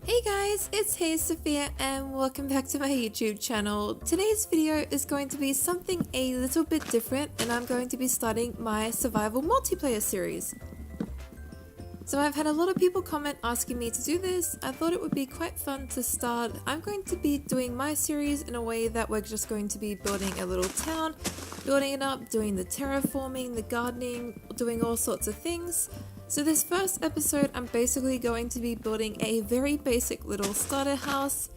Hey guys, it's Hey Sophia and welcome back to my YouTube channel. Today's video is going to be something a little bit different and I'm going to be starting my survival multiplayer series. So I've had a lot of people comment asking me to do this. I thought it would be quite fun to start. I'm going to be doing my series in a way that we're just going to be building a little town, building it up, doing the terraforming, the gardening, doing all sorts of things. So this first episode, I'm basically going to be building a very basic little starter house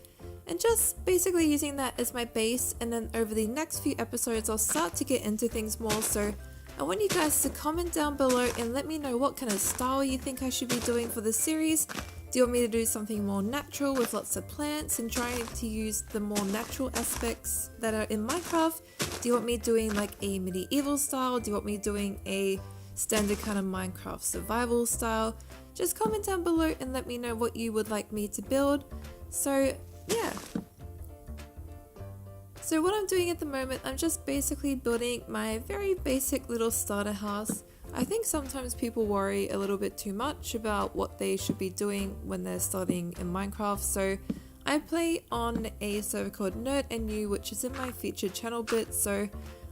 and just basically using that as my base, and then over the next few episodes I'll start to get into things more. So I want you guys to comment down below and let me know what kind of style you think I should be doing for this series. Do you want me to do something more natural with lots of plants and trying to use the more natural aspects that are in Minecraft? Do you want me doing like a medieval style? Do you want me doing a standard kind of Minecraft survival style? Just comment down below and let me know what you would like me to build. So yeah. So what I'm doing at the moment, I'm just basically building my very basic little starter house. I think sometimes people worry a little bit too much about what they should be doing when they're starting in Minecraft. So I play on a server called NerdNU, which is in my featured channel bit. So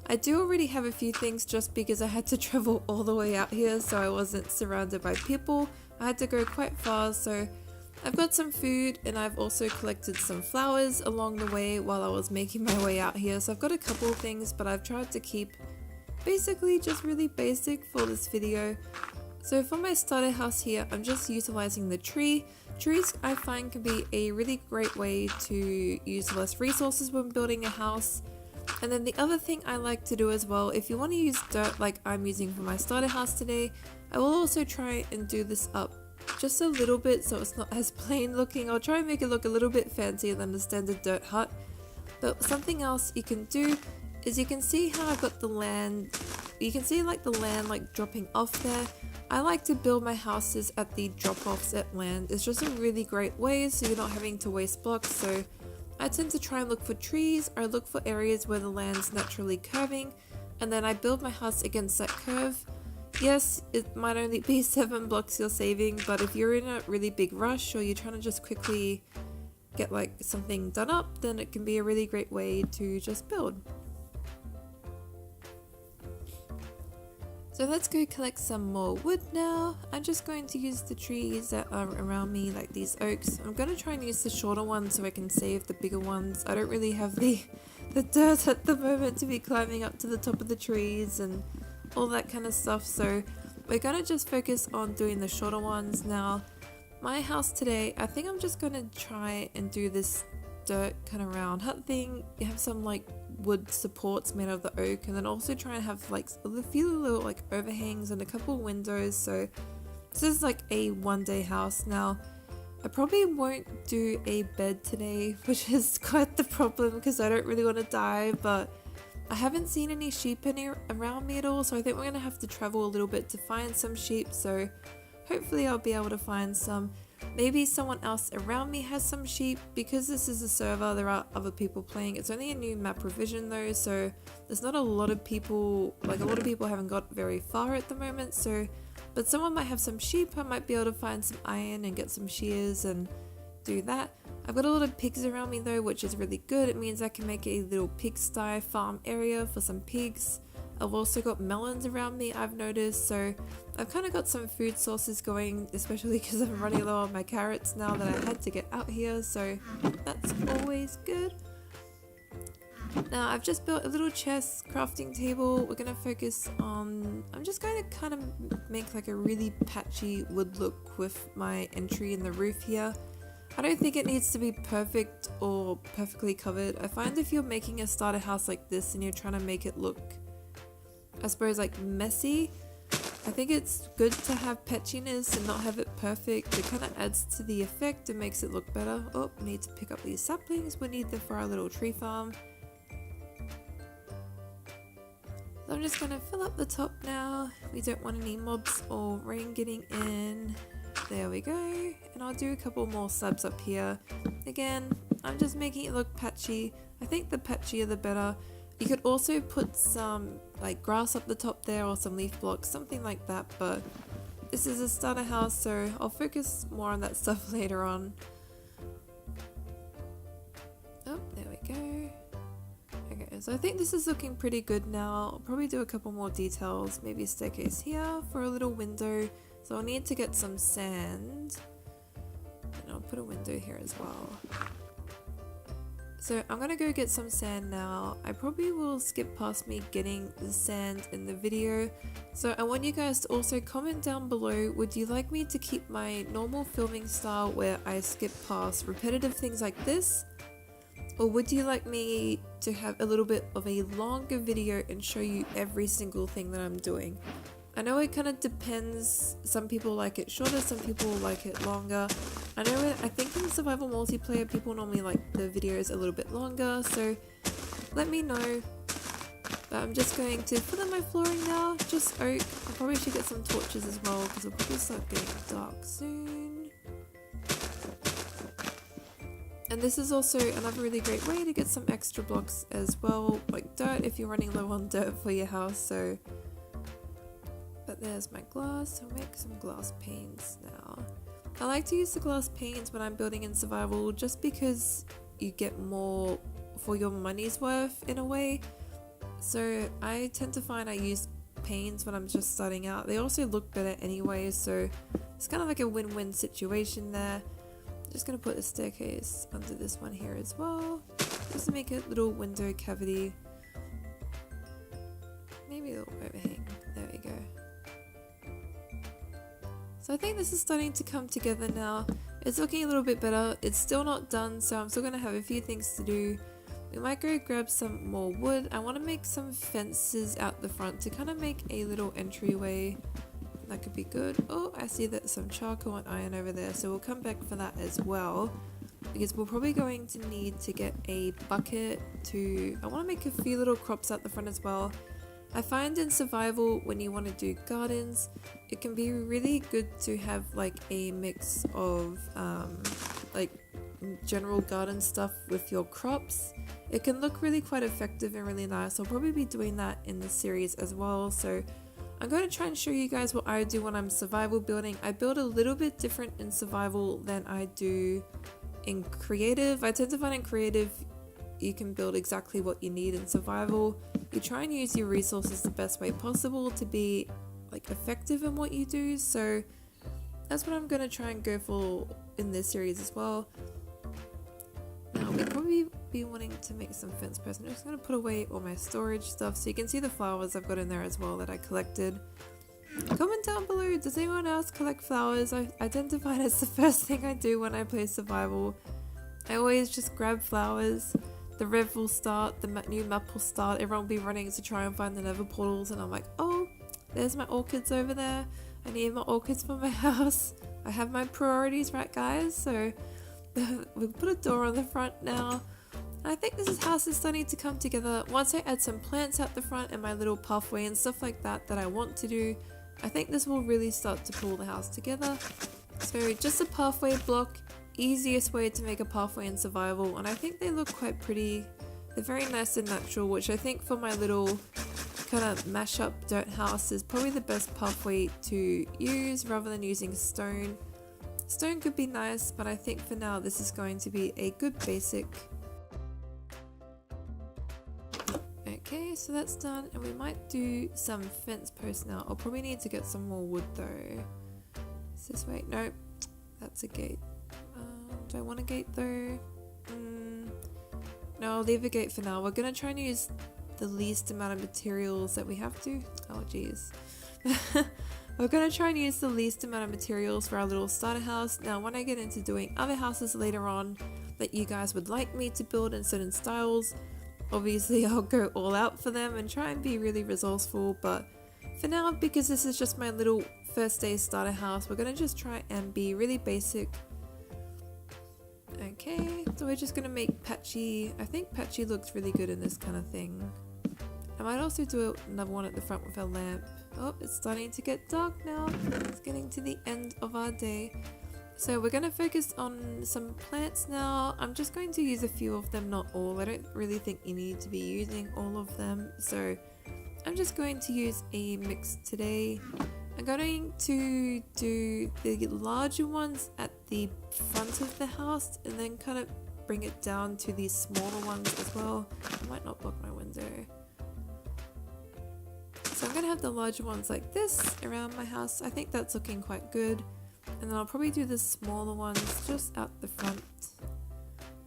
I do already have a few things just because I had to travel all the way out here, so I wasn't surrounded by people. I had to go quite far, so I've got some food and I've also collected some flowers along the way while I was making my way out here. So I've got a couple of things, but I've tried to keep basically just really basic for this video. So for my starter house here, I'm just utilizing the tree. Trees I find can be a really great way to use less resources when building a house. And then the other thing I like to do as well, if you want to use dirt like I'm using for my starter house today, I will also try and do this up just a little bit so it's not as plain looking. I'll try and make it look a little bit fancier than the standard dirt hut. But something else you can do is you can see how I've got the land, you can see like the land like dropping off there. I like to build my houses at the drop-offs at land. It's just a really great way so you're not having to waste blocks. So I tend to try and look for trees, or look for areas where the land's naturally curving, and then I build my house against that curve. Yes, it might only be 7 blocks you're saving, but if you're in a really big rush or you're trying to just quickly get like something done up, then it can be a really great way to just build. So let's go collect some more wood now. I'm just going to use the trees that are around me, like these oaks. I'm going to try and use the shorter ones so I can save the bigger ones. I don't really have the dirt at the moment to be climbing up to the top of the trees and all that kind of stuff. So we're going to just focus on doing the shorter ones now. My house today, I think I'm just going to try and do this dirt kind of round hut thing. You have some like wood supports made of the oak, and then also try and have like a few little like overhangs and a couple windows. So this is like a one-day house. Now I probably won't do a bed today, which is quite the problem because I don't really want to die, but I haven't seen any sheep around me at all, so I think we're gonna have to travel a little bit to find some sheep. So hopefully I'll be able to find some. Maybe someone else around me has some sheep. Because this is a server, there are other people playing. It's only a new map revision though, so there's not a lot of people, like a lot of people haven't got very far at the moment. So, but someone might have some sheep. I might be able to find some iron and get some shears and do that. I've got a lot of pigs around me though, which is really good. It means I can make a little pigsty farm area for some pigs. I've also got melons around me, I've noticed, so I've kind of got some food sources going, especially because I'm running low on my carrots now that I had to get out here, so that's always good. Now I've just built a little chest crafting table. We're going to focus on, I'm just going to kind of make like a really patchy wood look with my entry in the roof here. I don't think it needs to be perfect or perfectly covered. I find if you're making a starter house like this and you're trying to make it look, I suppose, like messy, I think it's good to have patchiness and not have it perfect. It kind of adds to the effect and makes it look better. Oh, we need to pick up these saplings. We need them for our little tree farm. So I'm just going to fill up the top now. We don't want any mobs or rain getting in. There we go. And I'll do a couple more slabs up here. Again, I'm just making it look patchy. I think the patchier the better. You could also put some like grass up the top there or some leaf blocks, something like that, but this is a starter house, so I'll focus more on that stuff later on. Oh, there we go. Okay, so I think this is looking pretty good now. I'll probably do a couple more details, maybe a staircase here for a little window. So I'll need to get some sand. And I'll put a window here as well. So I'm gonna go get some sand now. I probably will skip past me getting the sand in the video. So I want you guys to also comment down below, would you like me to keep my normal filming style where I skip past repetitive things like this? Or would you like me to have a little bit of a longer video and show you every single thing that I'm doing? I know it kind of depends. Some people like it shorter, some people like it longer. I think in survival multiplayer people normally like the videos a little bit longer, so let me know. But I'm just going to fill in my flooring now, just oak. I probably should get some torches as well because it'll probably start getting dark soon. And this is also another really great way to get some extra blocks as well, like dirt if you're running low on dirt for your house. So, but there's my glass. I'll make some glass panes now. I like to use the glass panes when I'm building in survival just because you get more for your money's worth in a way. So I tend to find I use panes when I'm just starting out. They also look better anyway, so it's kind of like a win-win situation there. Just gonna put a staircase under this one here as well, just to make a little window cavity. Maybe a little overhang. There we go. So I think this is starting to come together now. It's looking a little bit better. It's still not done, so I'm still gonna have a few things to do. We might go grab some more wood. I want to make some fences out the front to kind of make a little entryway. That could be good. Oh, I see that some charcoal and iron over there, so we'll come back for that as well, because we're probably going to need to get a bucket to... I want to make a few little crops out the front as well. I find in survival when you want to do gardens, it can be really good to have like a mix of like general garden stuff with your crops. It can look really quite effective and really nice. I'll probably be doing that in this series as well. So I'm going to try and show you guys what I do when I'm survival building. I build a little bit different in survival than I do in creative. I tend to find in creative you can build exactly what you need. In survival you try and use your resources the best way possible to be like effective in what you do. So that's what I'm going to try and go for in this series as well. Now we'd probably be wanting to make some fence posts. I'm just going to put away all my storage stuff so you can see the flowers I've got in there as well that I collected. Comment down below, does anyone else collect flowers? I tend to find it's the first thing I do when I play survival. I always just grab flowers. The rev will start, the new map will start, everyone will be running to try and find the nether portals, and I'm like, oh, there's my orchids over there. I need my orchids for my house. I have my priorities, right guys? So we'll put a door on the front now. I think this house is starting to come together. Once I add some plants out the front and my little pathway and stuff like that I want to do, I think this will really start to pull the house together. So just a pathway block, easiest way to make a pathway in survival, and I think they look quite pretty. They're very nice and natural, which I think for my little kind of mash up dirt house is probably the best pathway to use rather than using stone. Stone could be nice, but I think for now this is going to be a good basic. Okay, so that's done, and we might do some fence posts now. I'll probably need to get some more wood though. Is this way? No, that's a gate. Do I want a gate though? No, I'll leave a gate for now. We're gonna try and use the least amount of materials that we have to. Oh geez. We're gonna try and use the least amount of materials for our little starter house. Now when I get into doing other houses later on that you guys would like me to build in certain styles, obviously I'll go all out for them and try and be really resourceful, but for now, because this is just my little first day starter house, we're gonna just try and be really basic. Okay, so we're just gonna make patchy. I think patchy looks really good in this kind of thing. I might also do another one at the front with a lamp. Oh, it's starting to get dark now. It's getting to the end of our day. So we're going to focus on some plants now. I'm just going to use a few of them, not all. I don't really think you need to be using all of them. So I'm just going to use a mix today. I'm going to do the larger ones at the front of the house and then kind of bring it down to these smaller ones as well. I might not block my window. So I'm going to have the larger ones like this around my house. I think that's looking quite good. And then I'll probably do the smaller ones just out the front,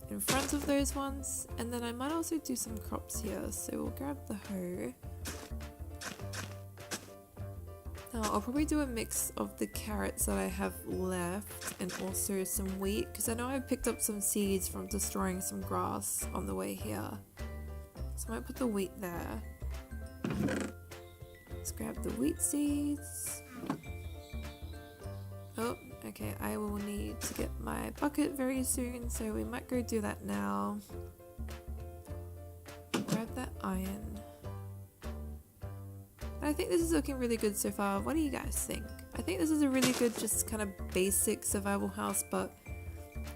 in front of those ones. And then I might also do some crops here. So we'll grab the hoe. Now I'll probably do a mix of the carrots that I have left and also some wheat, because I know I picked up some seeds from destroying some grass on the way here. So I might put the wheat there. Let's grab the wheat seeds. Oh, okay, I will need to get my bucket very soon, so we might go do that now. Grab that iron. I think this is looking really good so far. What do you guys think? I think this is a really good, just kind of basic survival house, but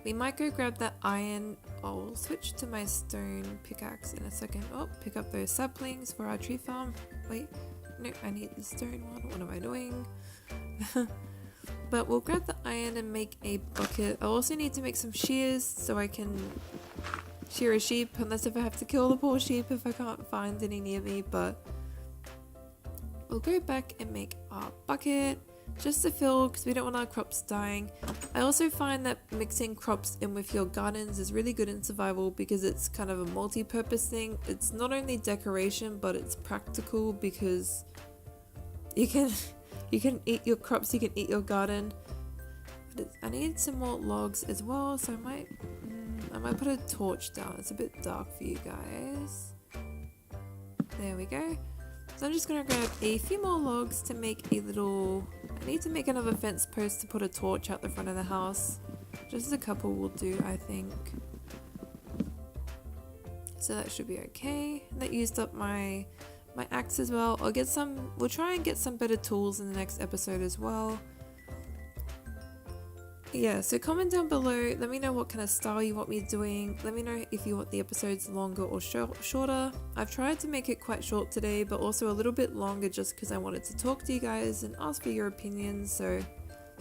we might go grab that iron. I'll switch to my stone pickaxe in a second. Oh, pick up those saplings for our tree farm. Wait, no, I need the stone one. What am I doing? But we'll grab the iron and make a bucket. I'll also need to make some shears so I can shear a sheep, unless if I have to kill the poor sheep if I can't find any near me, but we'll go back and make our bucket just to fill, because we don't want our crops dying. I also find that mixing crops in with your gardens is really good in survival because it's kind of a multi-purpose thing. It's not only decoration, but it's practical because you can eat your crops, you can eat your garden. But I need some more logs as well, so I might put a torch down. It's a bit dark for you guys. There we go. So I'm just going to grab a few more logs to make a little... I need to make another fence post to put a torch out the front of the house. Just a couple will do, I think. So that should be okay. That used up my axe as well. We'll try and get some better tools in the next episode as well. Yeah, so comment down below, let me know what kind of style you want me doing. Let me know if you want the episodes longer or shorter. I've tried to make it quite short today, but also a little bit longer just because I wanted to talk to you guys and ask for your opinions. So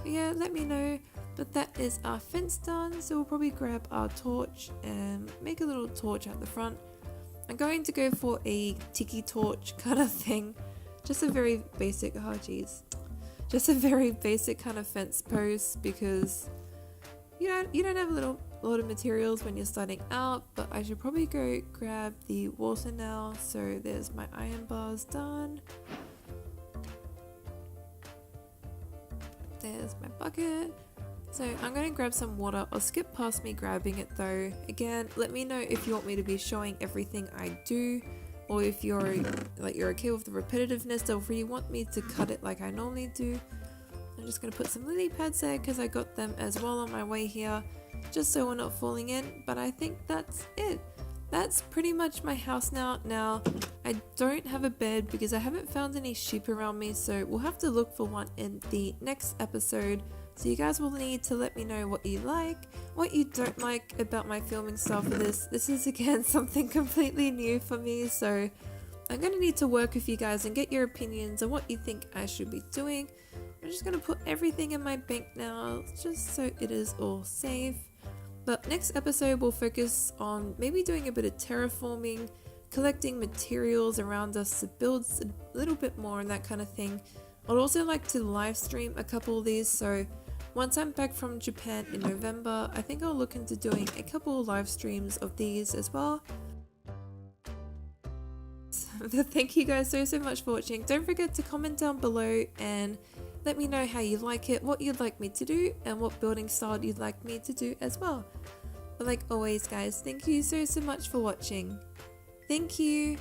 yeah, let me know. But that is our fence done, so we'll probably grab our torch and make a little torch at the front. I'm going to go for a tiki torch kind of thing. Just a very basic, just a very basic kind of fence post, because you don't have a lot of materials when you're starting out. But I should probably go grab the water now. So there's my iron bars done. There's my bucket. So I'm going to grab some water. I'll skip past me grabbing it though. Again, let me know if you want me to be showing everything I do, or if you're okay with the repetitiveness, or if you want me to cut it like I normally do. I'm just going to put some lily pads there because I got them as well on my way here, just so we're not falling in. But I think that's it. That's pretty much my house now. Now, I don't have a bed because I haven't found any sheep around me, so we'll have to look for one in the next episode. So you guys will need to let me know what you like, what you don't like about my filming style for this. This is again something completely new for me, so I'm going to need to work with you guys and get your opinions on what you think I should be doing. I'm just going to put everything in my bank now, just so it is all safe. But next episode we'll focus on maybe doing a bit of terraforming, collecting materials around us to build a little bit more and that kind of thing. I'd also like to live stream a couple of these, so once I'm back from Japan in November, I think I'll look into doing a couple of live streams of these as well. Thank you guys so much for watching. Don't forget to comment down below and let me know how you like it, what you'd like me to do, and what building style you'd like me to do as well. But like always guys, thank you so much for watching. Thank you.